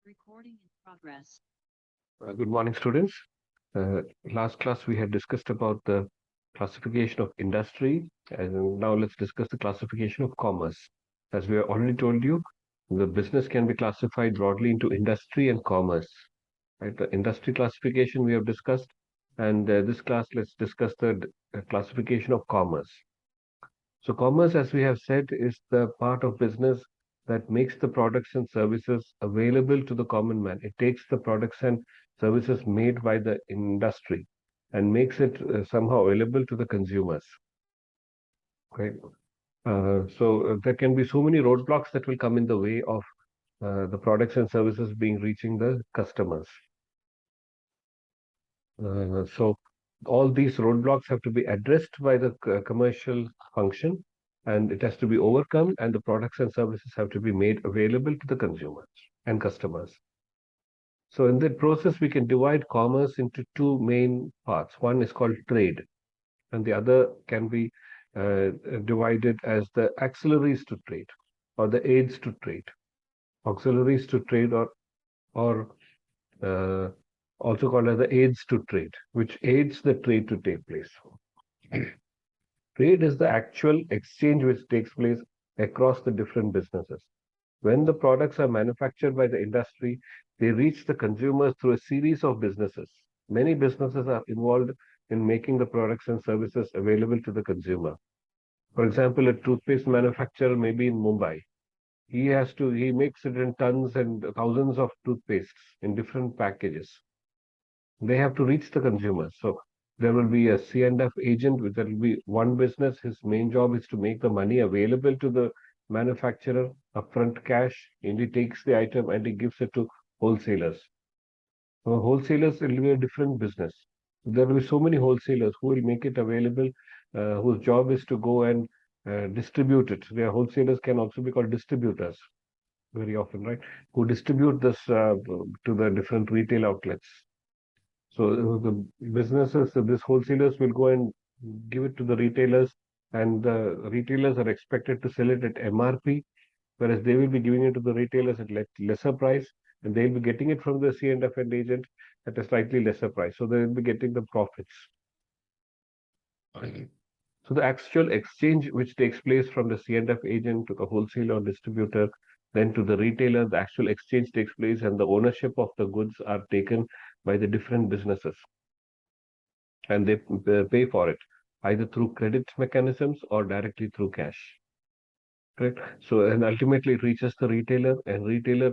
Recording in progress. Good morning, students. Uh, Last class we had discussed about the classification of industry, and now let's discuss the classification of commerce. As we have already told you, the business can be classified broadly into industry and commerce. Right? The industry classification we have discussed, and this class let's discuss the classification of commerce. So, commerce, as we have said, is the part of business that makes the products and services available to the common man. It takes the products and services made by the industry and makes it somehow available to the consumers. Okay. So there can be so many roadblocks that will come in the way of the products and services being reaching the customers. So all these roadblocks have to be addressed by the commercial function, and it has to be overcome, and the products and services have to be made available to the consumers and customers. So in that process, we can divide commerce into two main parts. One is called trade, and the other can be divided as the auxiliaries to trade or the aids to trade. Auxiliaries to trade or uh, also called as the aids to trade, which aids the trade to take place. Trade is the actual exchange which takes place across the different businesses. When the products are manufactured by the industry, they reach the consumers through a series of businesses. Many businesses are involved in making the products and services available to the consumer. For example, a toothpaste manufacturer may be in Mumbai. He makes it in tons and thousands of toothpastes in different packages. They have to reach the consumers. So there will be a C&F agent, which will be one business. His main job is to make the money available to the manufacturer, upfront cash, and he takes the item and he gives it to wholesalers. So wholesalers will be a different business. There will be so many wholesalers who will make it available, whose job is to go and distribute it. Their wholesalers can also be called distributors very often, right? Who distribute this to the different retail outlets. So the businesses, these wholesalers will go and give it to the retailers, and the retailers are expected to sell it at MRP, whereas they will be giving it to the retailers at lesser price, and they'll be getting it from the C&F and agent at a slightly lesser price. So they will be getting the profits. So the actual exchange which takes place from the C&F agent to the wholesaler or distributor, then to the retailer, the actual exchange takes place, and the ownership of the goods are taken by the different businesses, and they pay for it either through credit mechanisms or directly through cash. Correct. So and ultimately it reaches the retailer, and retailer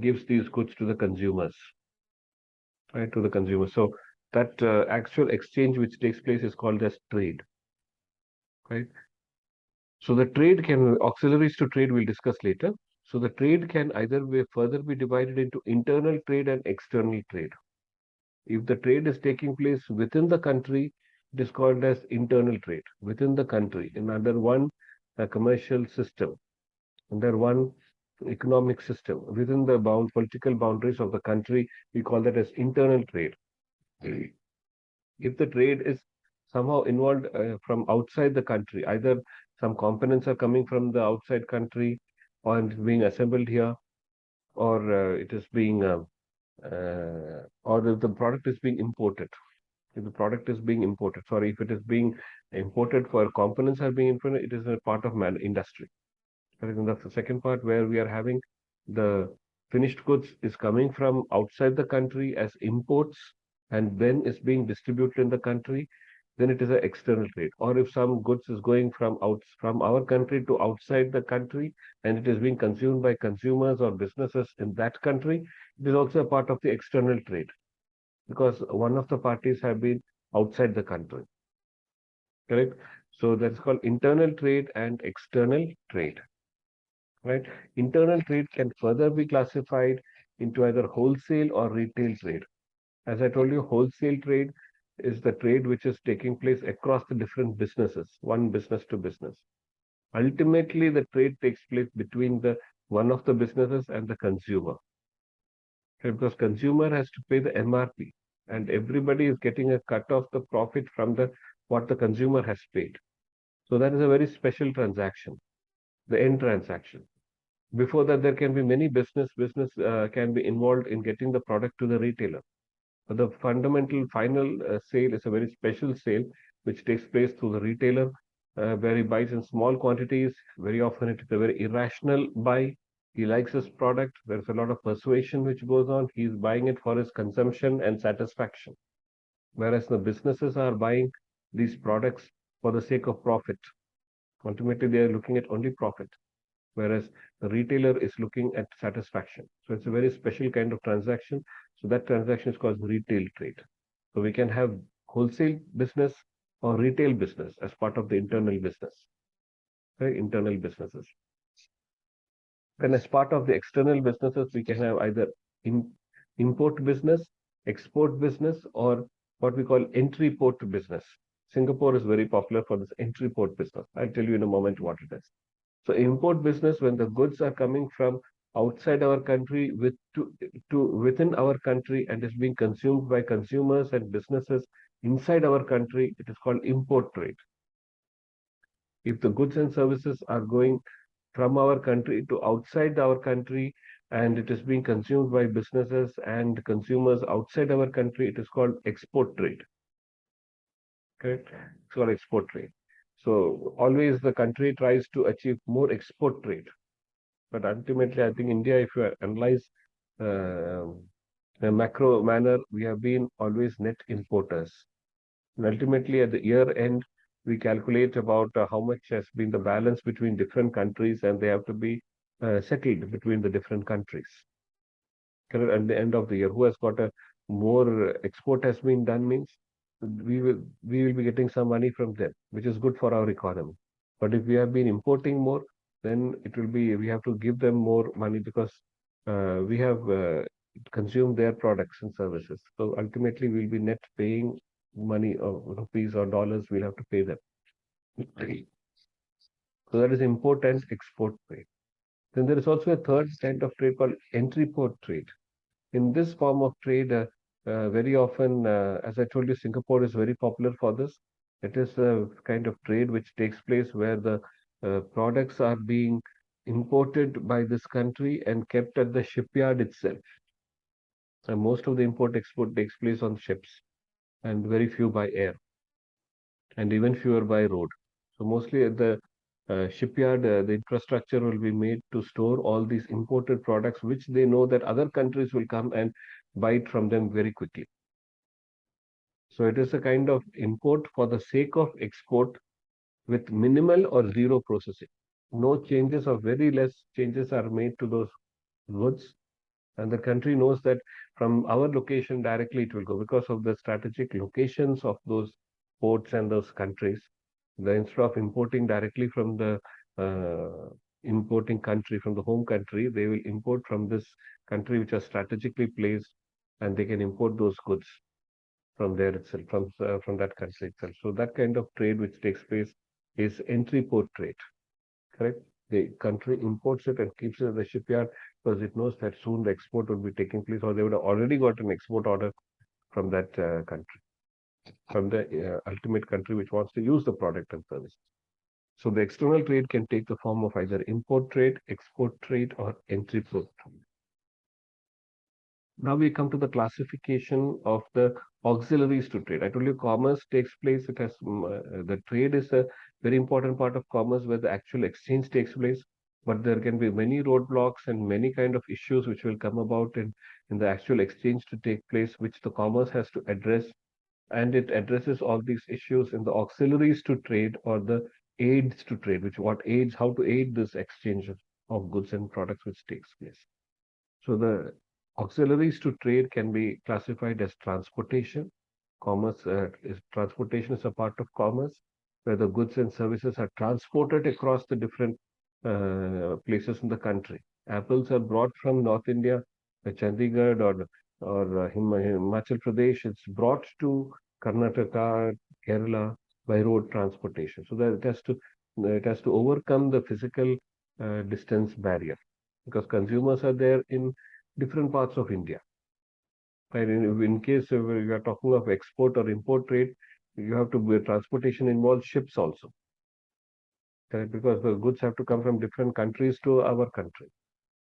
gives these goods to the consumers, right? To the consumer. So that actual exchange which takes place is called as trade, right? So the trade can auxiliaries to trade we'll discuss later. So the trade can either be further be divided into internal trade and external trade. If the trade is taking place within the country, it is called as internal trade within the country, and under one commercial system, under one economic system, within the political boundaries of the country, we call that as internal trade. If the trade is somehow involved from outside the country, either some components are coming from the outside country, or it's being assembled here, or it is being, or if the product is being imported. If the product is being imported, sorry, if it is being imported for components are being imported, it is a part of industry. Correct? And that's the second part where we are having the finished goods is coming from outside the country as imports and then is being distributed in the country, then it is an external trade. Or if some goods is going from our country to outside the country and it is being consumed by consumers or businesses in that country, it is also a part of the external trade because one of the parties have been outside the country. Correct? So that's called internal trade and external trade. Right? Internal trade can further be classified into either wholesale or retail trade. As I told you, wholesale trade is the trade which is taking place across the different businesses, one business to business. Ultimately, the trade takes place between the one of the businesses and the consumer. Okay, because consumer has to pay the MRP, and everybody is getting a cut of the profit from the what the consumer has paid. So that is a very special transaction, the end transaction. Before that, there can be many business can be involved in getting the product to the retailer. But the fundamental final sale is a very special sale which takes place through the retailer, where he buys in small quantities. Very often, it is a very irrational buy. He likes his product. There's a lot of persuasion which goes on. He's buying it for his consumption and satisfaction. Whereas the businesses are buying these products for the sake of profit. Ultimately, they are looking at only profit, whereas the retailer is looking at satisfaction. So it's a very special kind of transaction. So that transaction is called retail trade. So we can have wholesale business or retail business as part of the internal business, right? Internal businesses. And as part of the external businesses, we can have either in, import business, export business, or what we call entry port business. Singapore is very popular for this entry port business. I'll tell you in a moment what it is. So import business, when the goods are coming from outside our country to within our country and is being consumed by consumers and businesses inside our country, it is called import trade. If the goods and services are going from our country to outside our country and it is being consumed by businesses and consumers outside our country, it is called export trade. Correct? It's called export trade. So always the country tries to achieve more export trade. But ultimately, I think India, if you analyze uh, in a macro manner, we have been always net importers. And ultimately, at the year end, we calculate about how much has been the balance between different countries, and they have to be settled between the different countries. Correct? At the end of the year, who has got a more export has been done means we will be getting some money from them, which is good for our economy. But if we have been importing more, then it will be we have to give them more money because we have consumed their products and services. So ultimately, we'll be net paying money or rupees or dollars. We'll have to pay them. So that is import and export trade. Then there is also a third kind of trade called entry port trade. In this form of trade, very often, as I told you, Singapore is very popular for this. It is a kind of trade which takes place where the products are being imported by this country and kept at the shipyard itself. And most of the import export takes place on ships and very few by air and even fewer by road. So mostly at the shipyard, the infrastructure will be made to store all these imported products, which they know that other countries will come and buy it from them very quickly. So it is a kind of import for the sake of export with minimal or zero processing. No changes or very less changes are made to those goods. And the country knows that from our location directly it will go because of the strategic locations of those ports and those countries. Instead of importing directly from the importing country, from the home country, they will import from this country which are strategically placed and they can import those goods from there itself, from that country itself. So that kind of trade which takes place is entry port trade, correct? The country imports it and keeps it at the shipyard because it knows that soon the export will be taking place, or they would have already got an export order from that country, from the ultimate country which wants to use the product and service. So the external trade can take the form of either import trade, export trade, or entry port trade. Now we come to the classification of the auxiliaries to trade. I told you commerce takes place. It has the trade is a very important part of commerce where the actual exchange takes place. But there can be many roadblocks and many kind of issues which will come about in the actual exchange to take place, which the commerce has to address. And it addresses all these issues in the auxiliaries to trade or the aids to trade, which what aids, how to aid this exchange of goods and products which takes place. So the auxiliaries to trade can be classified as transportation. Commerce transportation is a part of commerce where the goods and services are transported across the different places in the country. Apples are brought from North India, Chandigarh or Himachal Pradesh. It's brought to Karnataka, Kerala by road transportation. So that it has to overcome the physical distance barrier because consumers are there in different parts of India. Right? In case you are talking of export or import trade, you have to transportation involves ships also. Correct? Because the goods have to come from different countries to our country.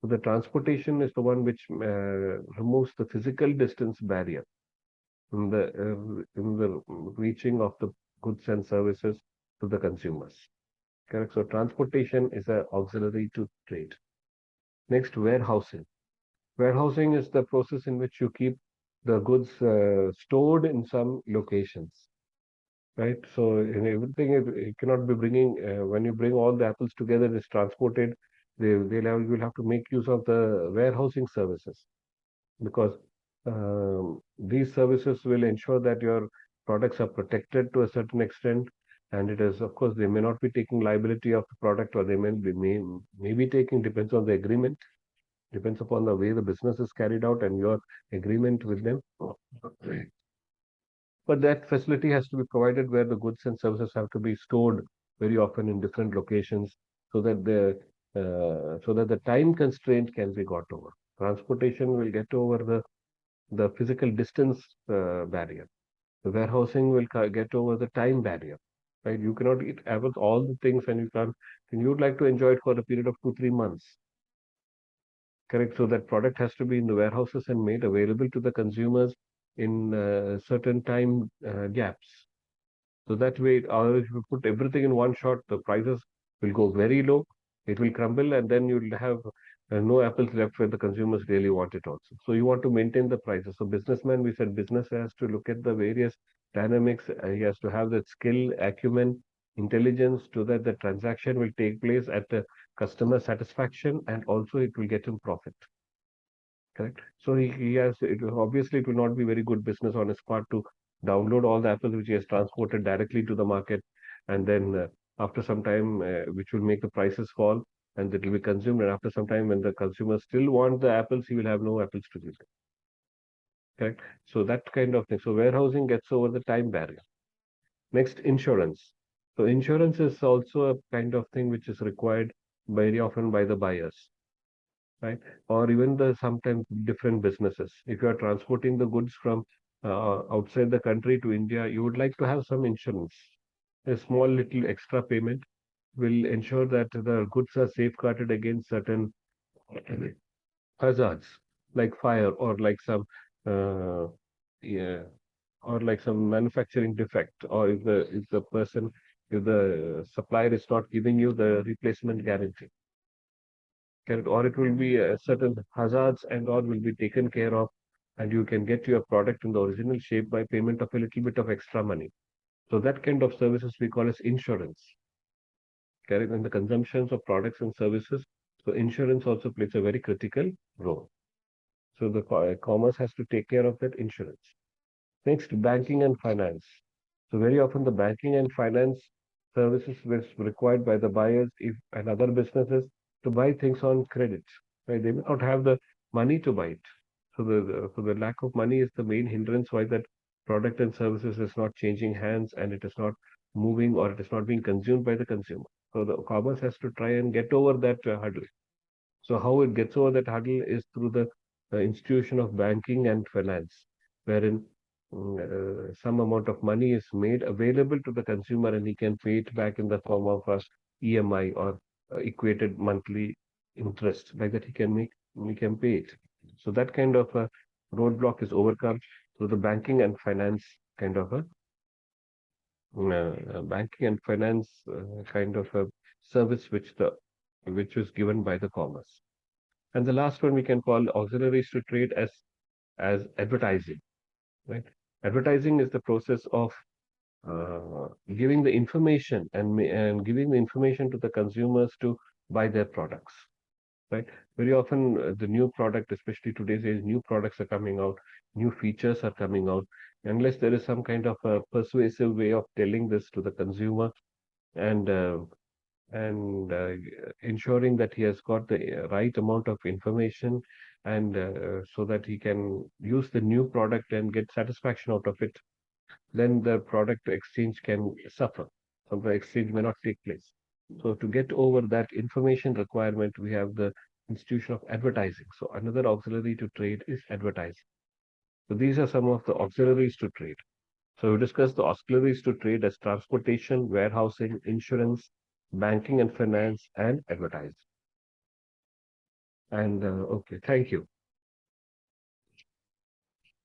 So the transportation is the one which removes the physical distance barrier in the reaching of the goods and services to the consumers. Correct. So transportation is an auxiliary to trade. Next, warehousing. Warehousing is the process in which you keep the goods stored in some locations, right? So in everything it cannot be bringing when you bring all the apples together, it's transported. You'll have to make use of the warehousing services because these services will ensure that your products are protected to a certain extent. And it is, of course, they may not be taking liability of the product, or they may be taking, depends on the agreement, depends upon the way the business is carried out and your agreement with them. But that facility has to be provided where the goods and services have to be stored very often in different locations so that the time constraint can be got over. Transportation will get over the physical distance barrier. The warehousing will get over the time barrier. Right? You cannot eat have all the things and you can't and you would like to enjoy it for a period of 2-3 months. Correct. So that product has to be in the warehouses and made available to the consumers in certain time gaps. So that way, or if you put everything in one shot, the prices will go very low. It will crumble, and then you'll have no apples left where the consumers really want it also. So you want to maintain the prices. So businessman, we said business has to look at the various dynamics. He has to have that skill, acumen, intelligence, so that the transaction will take place at the customer satisfaction, and also it will get him profit. Correct. So he has obviously it will not be very good business on his part to download all the apples which he has transported directly to the market, and then after some time, which will make the prices fall, and it will be consumed. And after some time, when the consumers still want the apples, he will have no apples to give them. Correct. So that kind of thing. So warehousing gets over the time barrier. Next, insurance. So insurance is also a kind of thing which is required very often by the buyers, right? Or even the sometimes different businesses. If you are transporting the goods from outside the country to India, you would like to have some insurance. A small little extra payment will ensure that the goods are safeguarded against certain hazards like fire or like some uh, yeah, or like some manufacturing defect, or if the supplier is not giving you the replacement guarantee. Correct. Or it will be certain hazards and all will be taken care of, and you can get your product in the original shape by payment of a little bit of extra money. So that kind of services we call as insurance. Correct. And the consumptions of products and services. So insurance also plays a very critical role. So the commerce has to take care of that insurance. Next, banking and finance. So very often the banking and finance services was required by the buyers if and other businesses to buy things on credit. Right? They may not have the money to buy it. So the lack of money is the main hindrance why that product and services is not changing hands and it is not moving or it is not being consumed by the consumer. So the commerce has to try and get over that hurdle. So how it gets over that hurdle is through the institution of banking and finance, wherein some amount of money is made available to the consumer and he can pay it back in the form of a EMI or equated monthly interest. Like that, he can pay it. So that kind of a roadblock is overcome through the banking and finance kind of a banking and finance kind of a service which was given by the commerce. And the last one we can call auxiliaries to trade as advertising, right? Advertising is the process of giving the information and giving the information to the consumers to buy their products, right? Very often the new product, especially today's age, new products are coming out, new features are coming out. Unless there is some kind of a persuasive way of telling this to the consumer and ensuring that he has got the right amount of information and so that he can use the new product and get satisfaction out of it, then the product exchange can suffer. Some exchange may not take place. So to get over that information requirement, we have the institution of advertising. So another auxiliary to trade is advertising. So these are some of the auxiliaries to trade. So we discussed the auxiliaries to trade as transportation, warehousing, insurance, banking and finance, and advertising. And okay, thank you.